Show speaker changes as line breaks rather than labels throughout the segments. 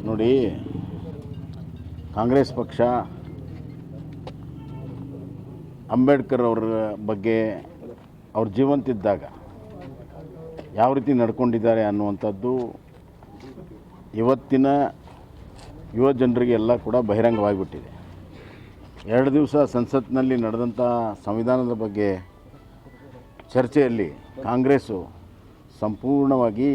ನೋಡಿ, ಕಾಂಗ್ರೆಸ್ ಪಕ್ಷ ಅಂಬೇಡ್ಕರ್ ಅವರ ಬಗ್ಗೆ ಅವ್ರ ಜೀವಂತಿದ್ದಾಗ ಯಾವ ರೀತಿ ನಡ್ಕೊಂಡಿದ್ದಾರೆ ಅನ್ನುವಂಥದ್ದು ಇವತ್ತಿನ ಯುವ ಜನರಿಗೆ ಎಲ್ಲ ಕೂಡ ಬಹಿರಂಗವಾಗಿಬಿಟ್ಟಿದೆ. 2 ದಿವಸ ಸಂಸತ್ನಲ್ಲಿ ನಡೆದಂಥ ಸಂವಿಧಾನದ ಬಗ್ಗೆ ಚರ್ಚೆಯಲ್ಲಿ ಕಾಂಗ್ರೆಸ್ಸು ಸಂಪೂರ್ಣವಾಗಿ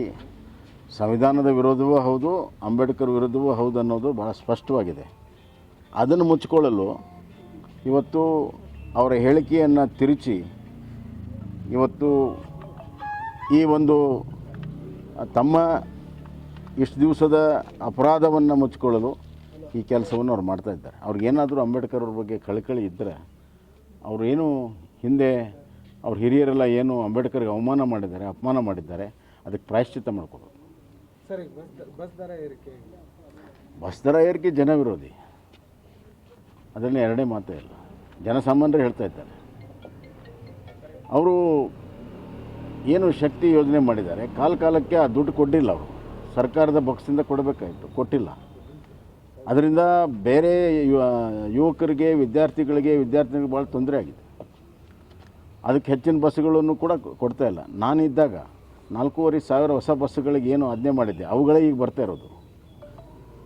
ಸಂವಿಧಾನದ ವಿರೋಧವೂ ಹೌದು, ಅಂಬೇಡ್ಕರ್ ವಿರೋಧವೂ ಹೌದು ಅನ್ನೋದು ಭಾಳ ಸ್ಪಷ್ಟವಾಗಿದೆ. ಅದನ್ನು ಮುಚ್ಚಿಕೊಳ್ಳಲು ಇವತ್ತು ಅವರ ಹೇಳಿಕೆಯನ್ನು ತಿರುಚಿ ಇವತ್ತು ಈ ಒಂದು ತಮ್ಮ ಇಷ್ಟು ದಿವಸದ ಅಪರಾಧವನ್ನು ಮುಚ್ಚಿಕೊಳ್ಳಲು ಈ ಕೆಲಸವನ್ನು ಅವ್ರು ಮಾಡ್ತಾಯಿದ್ದಾರೆ. ಅವ್ರಿಗೇನಾದರೂ ಅಂಬೇಡ್ಕರ್ ಅವ್ರ ಬಗ್ಗೆ ಕಳಕಳಿ ಇದ್ದರೆ ಅವರೇನು ಹಿಂದೆ ಅವ್ರ ಹಿರಿಯರೆಲ್ಲ ಏನು ಅಂಬೇಡ್ಕರ್ಗೆ ಅಪಮಾನ ಮಾಡಿದ್ದಾರೆ, ಅದಕ್ಕೆ ಪ್ರಾಯಶ್ಚಿತ್ತ ಮಾಡ್ಕೊಡೋದು.
ಸರಿ, ಬಸ್
ದರ ಏರಿಕೆ ಜನ ವಿರೋಧಿ, ಅದರಲ್ಲಿ ಎರಡೇ ಮಾತೇ ಇಲ್ಲ. ಜನಸಾಮಾನ್ಯರು ಹೇಳ್ತಾ ಇದ್ದಾರೆ. ಅವರು ಏನು ಶಕ್ತಿ ಯೋಜನೆ ಮಾಡಿದ್ದಾರೆ, ಕಾಲಕ್ಕೆ ಆ ದುಡ್ಡು ಕೊಟ್ಟಿಲ್ಲ. ಅವರು ಸರ್ಕಾರದ ಬಾಕ್ಸಿಂದ ಕೊಡಬೇಕಾಯಿತು, ಕೊಟ್ಟಿಲ್ಲ. ಅದರಿಂದ ಬೇರೆ ಯುವಕರಿಗೆ ವಿದ್ಯಾರ್ಥಿಗಳಿಗೆ ಭಾಳ ತೊಂದರೆ ಆಗಿದೆ. ಅದಕ್ಕೆ ಹೆಚ್ಚಿನ ಬಸ್ಸುಗಳನ್ನು ಕೂಡ ಕೊಡ್ತಾ ಇಲ್ಲ. ನಾನಿದ್ದಾಗ 4,500 ಹೊಸ ಬಸ್ಸುಗಳಿಗೆ ಏನು ಆಜ್ಞೆ ಮಾಡಿದ್ದೆ, ಅವುಗಳೇ ಈಗ ಬರ್ತಾ ಇರೋದು.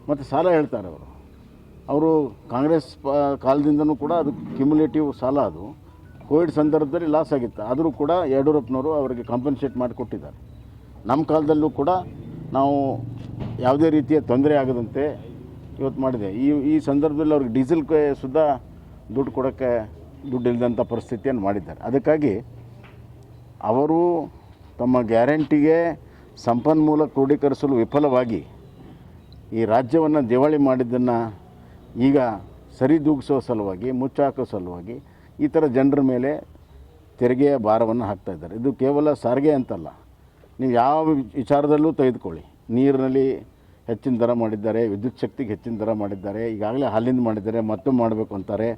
ಮತ್ತು ಸಾಲ ಹೇಳ್ತಾರೆ ಅವರು ಕಾಂಗ್ರೆಸ್ ಕಾಲದಿಂದನೂ ಕೂಡ ಅದು ಕ್ಯುಮುಲೇಟಿವ್ ಸಾಲ. ಅದು ಕೋವಿಡ್ ಸಂದರ್ಭದಲ್ಲಿ ಲಾಸ್ ಆಗಿತ್ತು, ಆದರೂ ಕೂಡ ಯಡಿಯೂರಪ್ಪನವರು ಅವರಿಗೆ ಕಾಂಪನ್ಸೇಟ್ ಮಾಡಿಕೊಟ್ಟಿದ್ದಾರೆ. ನಮ್ಮ ಕಾಲದಲ್ಲೂ ಕೂಡ ನಾವು ಯಾವುದೇ ರೀತಿಯ ತೊಂದರೆ ಆಗದಂತೆ ಇವತ್ತು ಮಾಡಿದೆ. ಈ ಸಂದರ್ಭದಲ್ಲಿ ಅವ್ರಿಗೆ ಡೀಸೆಲ್ಗೆ ಸುದ್ದ ದುಡ್ಡು ಕೊಡೋಕ್ಕೆ ದುಡ್ಡು ಇಲ್ಲದಂಥ ಪರಿಸ್ಥಿತಿಯನ್ನು ಮಾಡಿದ್ದಾರೆ. ಅದಕ್ಕಾಗಿ ಅವರು ತಮ್ಮ ಗ್ಯಾರಂಟಿಗೆ ಸಂಪನ್ಮೂಲ ಕ್ರೋಢೀಕರಿಸಲು ವಿಫಲವಾಗಿ ಈ ರಾಜ್ಯವನ್ನು ದಿವಾಳಿ ಮಾಡಿದ್ದನ್ನು ಈಗ ಸರಿದೂಗಿಸೋ ಸಲುವಾಗಿ, ಮುಚ್ಚಾಕೋ ಸಲುವಾಗಿ ಈ ಥರ ಜನರ ಮೇಲೆ ತೆರಿಗೆಯ ಭಾರವನ್ನು ಹಾಕ್ತಾಯಿದ್ದಾರೆ. ಇದು ಕೇವಲ ಸಾರಿಗೆ ಅಂತಲ್ಲ, ನೀವು ಯಾವ ವಿಚಾರದಲ್ಲೂ ತೆಗೆದುಕೊಳ್ಳಿ. ನೀರಿನಲ್ಲಿ ಹೆಚ್ಚಿನ ದರ ಮಾಡಿದ್ದಾರೆ, ವಿದ್ಯುತ್ ಶಕ್ತಿಗೆ ಹೆಚ್ಚಿನ ದರ ಮಾಡಿದ್ದಾರೆ, ಈಗಾಗಲೇ ಹಾಲಿಂದ ಮಾಡಿದ್ದಾರೆ, ಮತ್ತೊಮ್ಮೆ ಮಾಡಬೇಕು ಅಂತಾರೆ.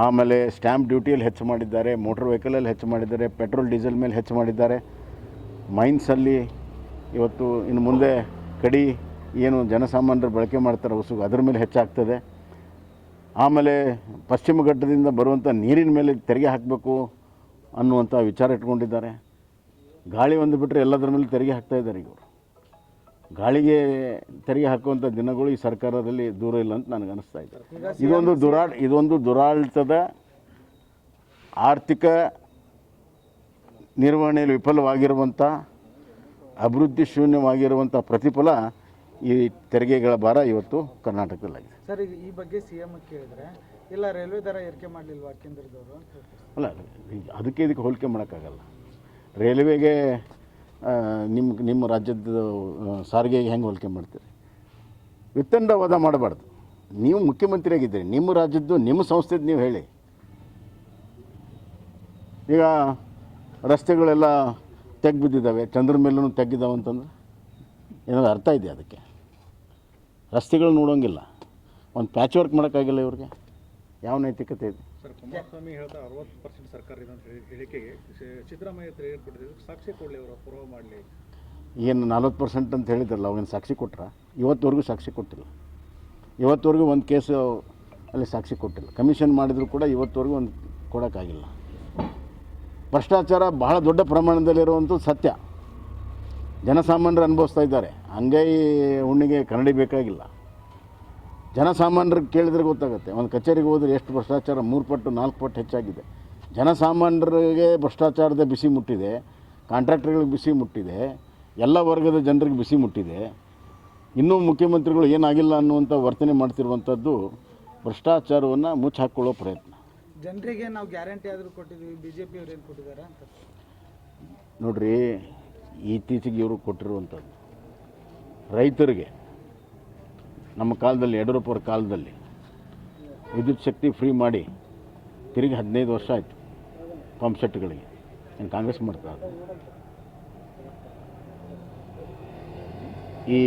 ಆಮೇಲೆ ಸ್ಟ್ಯಾಂಪ್ ಡ್ಯೂಟಿಯಲ್ಲಿ ಹೆಚ್ಚು ಮಾಡಿದ್ದಾರೆ, ಮೋಟ್ರ್ ವೆಹಿಕಲಲ್ಲಿ ಹೆಚ್ಚು ಮಾಡಿದ್ದಾರೆ, ಪೆಟ್ರೋಲ್ ಡೀಸೆಲ್ ಮೇಲೆ ಹೆಚ್ಚು ಮಾಡಿದ್ದಾರೆ. ಮೈನ್ಸಲ್ಲಿ ಇವತ್ತು ಇನ್ನು ಮುಂದೆ ಕಡಿ ಏನು ಜನಸಾಮಾನ್ಯರು ಬಳಕೆ ಮಾಡ್ತಾರೆ ಉಸುಗು, ಅದ್ರ ಮೇಲೆ ಹೆಚ್ಚಾಗ್ತದೆ. ಆಮೇಲೆ ಪಶ್ಚಿಮ ಘಟ್ಟದಿಂದ ಬರುವಂಥ ನೀರಿನ ಮೇಲೆ ತೆರಿಗೆ ಹಾಕಬೇಕು ಅನ್ನುವಂಥ ವಿಚಾರ ಇಟ್ಕೊಂಡಿದ್ದಾರೆ. ಗಾಳಿ ಒಂದು ಬಿಟ್ಟರೆ ಎಲ್ಲದರ ಮೇಲೆ ತೆರಿಗೆ ಹಾಕ್ತಾಯಿದ್ದಾರೆ. ಈಗ ಗಾಳಿಗೆ ತೆರಿಗೆ ಹಾಕುವಂಥ ದಿನಗಳು ಈ ಸರ್ಕಾರದಲ್ಲಿ ದೂರ ಇಲ್ಲ ಅಂತ ನನಗೆ ಅನಿಸ್ತಾ ಇದೆ. ಇದೊಂದು ದುರಾಡಳಿತದ ಆರ್ಥಿಕ ನಿರ್ವಹಣೆಯಲ್ಲಿ ವಿಫಲವಾಗಿರುವಂಥ, ಅಭಿವೃದ್ಧಿ ಶೂನ್ಯವಾಗಿರುವಂಥ ಪ್ರತಿಫಲ ಈ ತೆರಿಗೆಗಳ ಭಾರ ಇವತ್ತು ಕರ್ನಾಟಕದಲ್ಲಾಗಿದೆ.
ಸರ್, ಈ ಬಗ್ಗೆ CM ಕೇಳಿದ್ರೆ ಇಲ್ಲ ರೈಲ್ವೆ ದರ ಏರಿಕೆ ಮಾಡಲಿಲ್ವಾ ಕೇಂದ್ರದವರು?
ಅಲ್ಲ, ಇದಕ್ಕೆ ಹೋಲಿಕೆ ಮಾಡೋಕ್ಕಾಗಲ್ಲ. ರೈಲ್ವೆಗೆ ನಿಮ್ಮ ರಾಜ್ಯದ ಸಾರಿಗೆಗೆ ಹೆಂಗೆ ಹೋಲಿಕೆ ಮಾಡ್ತೀರಿ? ವಿತ್ತಂಡವಾದ ಮಾಡಬಾರ್ದು. ನೀವು ಮುಖ್ಯಮಂತ್ರಿಯಾಗಿದ್ದೀರಿ, ನಿಮ್ಮ ರಾಜ್ಯದ್ದು ನಿಮ್ಮ ಸಂಸ್ಥೆದು ನೀವು ಹೇಳಿ. ಈಗ ರಸ್ತೆಗಳೆಲ್ಲ ತೆಗ್ಬಿದ್ದಿದ್ದಾವೆ, ಚಂದ್ರ ಮೇಲೂ ತೆಗ್ಗಿದ್ದಾವೆ ಅಂತಂದ್ರೆ ಏನಾದ್ರು ಅರ್ಥ ಇದೆಯಾ ಅದಕ್ಕೆ? ರಸ್ತೆಗಳು ನೋಡೋಂಗಿಲ್ಲ, ಒಂದು ಪ್ಯಾಚ್ ವರ್ಕ್ ಮಾಡೋಕ್ಕಾಗಿಲ್ಲ. ಇವ್ರಿಗೆ ಯಾವ ನೈತಿಕತೆ ಇದೆ?
ಸರ್, ಕುಮಾರಸ್ವಾಮಿ ಹೇಳ್ತಾ 60% ಸರ್ಕಾರ ಇದೆ ಅಂತ ಹೇಳಿಕೆಗೆ ಸಿದ್ದರಾಮಯ್ಯ ತೆಗೆದುಬಿಟ್ಟಿದ್ದು ಸಾಕ್ಷಿ ಕೊಡಲಿ, ಅವರು ಪುರಾವೆ ಮಾಡಲಿ.
ಏನು 40% ಅಂತ ಹೇಳಿದ್ರಲ್ಲ, ಅವಾಗಿನ ಸಾಕ್ಷಿ ಕೊಟ್ಟರೆ? ಇವತ್ತುವರೆಗೂ ಸಾಕ್ಷಿ ಕೊಟ್ಟಿಲ್ಲ. ಇವತ್ತುವರೆಗೂ ಒಂದು ಕೇಸು ಅಲ್ಲಿ ಸಾಕ್ಷಿ ಕೊಟ್ಟಿಲ್ಲ. ಕಮಿಷನ್ ಮಾಡಿದರೂ ಕೂಡ ಇವತ್ತುವರೆಗೂ ಒಂದು ಕೊಡೋಕ್ಕಾಗಿಲ್ಲ. ಭ್ರಷ್ಟಾಚಾರ ಬಹಳ ದೊಡ್ಡ ಪ್ರಮಾಣದಲ್ಲಿರುವಂಥದ್ದು ಸತ್ಯ. ಜನಸಾಮಾನ್ಯರು ಅನುಭವಿಸ್ತಾ ಇದ್ದಾರೆ. ಅಂಗೈ ಹುಣ್ಣಿಗೆ ಕನ್ನಡಿ ಬೇಕಾಗಿಲ್ಲ. ಜನಸಾಮಾನ್ಯರಿಗೆ ಕೇಳಿದ್ರೆ ಗೊತ್ತಾಗುತ್ತೆ. ಒಂದು ಕಚೇರಿಗೆ ಹೋದರೆ ಎಷ್ಟು ಭ್ರಷ್ಟಾಚಾರ 3 ಪಟ್ಟು 4 ಪಟ್ಟು ಹೆಚ್ಚಾಗಿದೆ. ಜನಸಾಮಾನ್ಯರಿಗೆ ಭ್ರಷ್ಟಾಚಾರದ ಬಿಸಿ ಮುಟ್ಟಿದೆ, ಕಾಂಟ್ರಾಕ್ಟರ್ಗಳಿಗೆ ಬಿಸಿ ಮುಟ್ಟಿದೆ, ಎಲ್ಲ ವರ್ಗದ ಜನರಿಗೆ ಬಿಸಿ ಮುಟ್ಟಿದೆ. ಇನ್ನೂ ಮುಖ್ಯಮಂತ್ರಿಗಳು ಏನಾಗಿಲ್ಲ ಅನ್ನುವಂಥ ವರ್ತನೆ ಮಾಡ್ತಿರುವಂಥದ್ದು ಭ್ರಷ್ಟಾಚಾರವನ್ನು ಮುಚ್ಚಾಕೊಳ್ಳೋ ಪ್ರಯತ್ನ.
ಜನರಿಗೆ ನಾವು ಗ್ಯಾರಂಟಿ ಆದರೂ ಕೊಟ್ಟಿದ್ದೀವಿ, BJP ಅವ್ರು ಏನು ಕೊಟ್ಟಿದ್ದಾರೆ ಅಂತ
ನೋಡ್ರಿ. ಇತ್ತೀಚೆಗೆ ಇವರು ಕೊಟ್ಟಿರುವಂಥದ್ದು ರೈತರಿಗೆ ನಮ್ಮ ಕಾಲದಲ್ಲಿ, ಯಡಿಯೂರಪ್ಪರ ಕಾಲದಲ್ಲಿ ವಿದ್ಯುತ್ ಶಕ್ತಿ ಫ್ರೀ ಮಾಡಿ ತಿರುಗಿ 15 ವರ್ಷ ಆಯಿತು ಪಂಪ್ ಸೆಟ್ಗಳಿಗೆ. ಏನು ಕಾಂಗ್ರೆಸ್ ಮಾಡ್ತಾರೆ? ಈ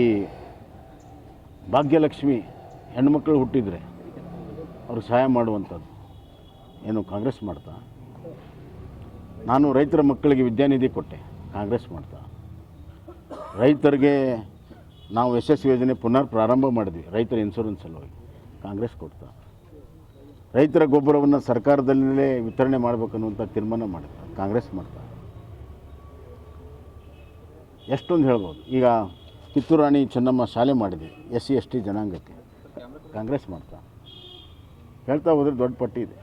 ಭಾಗ್ಯಲಕ್ಷ್ಮಿ ಹೆಣ್ಮಕ್ಳು ಹುಟ್ಟಿದರೆ ಅವ್ರಿಗೆ ಸಹಾಯ ಮಾಡುವಂಥದ್ದು ಏನು ಕಾಂಗ್ರೆಸ್ ಮಾಡ್ತಾ? ನಾನು ರೈತರ ಮಕ್ಕಳಿಗೆ ವಿದ್ಯಾನಿಧಿ ಕೊಟ್ಟೆ, ಕಾಂಗ್ರೆಸ್ ಮಾಡ್ತಾ? ರೈತರಿಗೆ ನಾವು ಯಶಸ್ವಿ ಯೋಜನೆ ಪುನರ್ ಪ್ರಾರಂಭ ಮಾಡಿದ್ವಿ ರೈತರ ಇನ್ಶೂರೆನ್ಸ್ ಸಲುವಾಗಿ. ಕಾಂಗ್ರೆಸ್ ಕೊಡ್ತಾ. ರೈತರ ಗೊಬ್ಬರವನ್ನು ಸರ್ಕಾರದಲ್ಲೇ ವಿತರಣೆ ಮಾಡಬೇಕನ್ನುವಂಥ ತೀರ್ಮಾನ ಮಾಡುತ್ತೆ ಕಾಂಗ್ರೆಸ್ ಮಾಡ್ತಾ. ಎಷ್ಟೊಂದು ಹೇಳ್ಬೋದು. ಈಗ ಕಿತ್ತೂರು ರಾಣಿ ಚೆನ್ನಮ್ಮ ಶಾಲೆ ಮಾಡಿದ್ವಿ SC ST ಜನಾಂಗಕ್ಕೆ, ಕಾಂಗ್ರೆಸ್ ಮಾಡ್ತಾ. ಹೇಳ್ತಾ ಹೋದರೆ ದೊಡ್ಡ ಪಟ್ಟಿ ಇದೆ.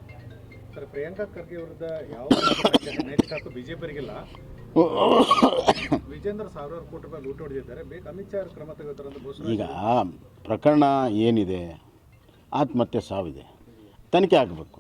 ಸರ್, ಪ್ರಿಯಾಂಕಾ ಖರ್ಗೆ ವಿರುದ್ಧ ಯಾವ ನೈತಿಕ ಹಕ್ಕು ಬಿಜೆಪಿಯರಿಗಿಲ್ಲ. ವಿಜೇಂದ್ರ ಸಾವಿರಾರು ಕೋಟಿ ರೂಪಾಯಿ ಲೂಟಿ ಹೊಡೆದಿದ್ದಾರೆ. ಬೇಕು ಅಮಿತ್ ಶಾ ಕ್ರಮ ತೆಗೆದುತ್ತಾರೆ ಅಂತ ಘೋಷಣೆ.
ಈಗ ಪ್ರಕರಣ ಏನಿದೆ, ಆತ್ಮಹತ್ಯೆ ಸಾವಿದೆ, ತನಿಖೆ ಆಗಬೇಕು.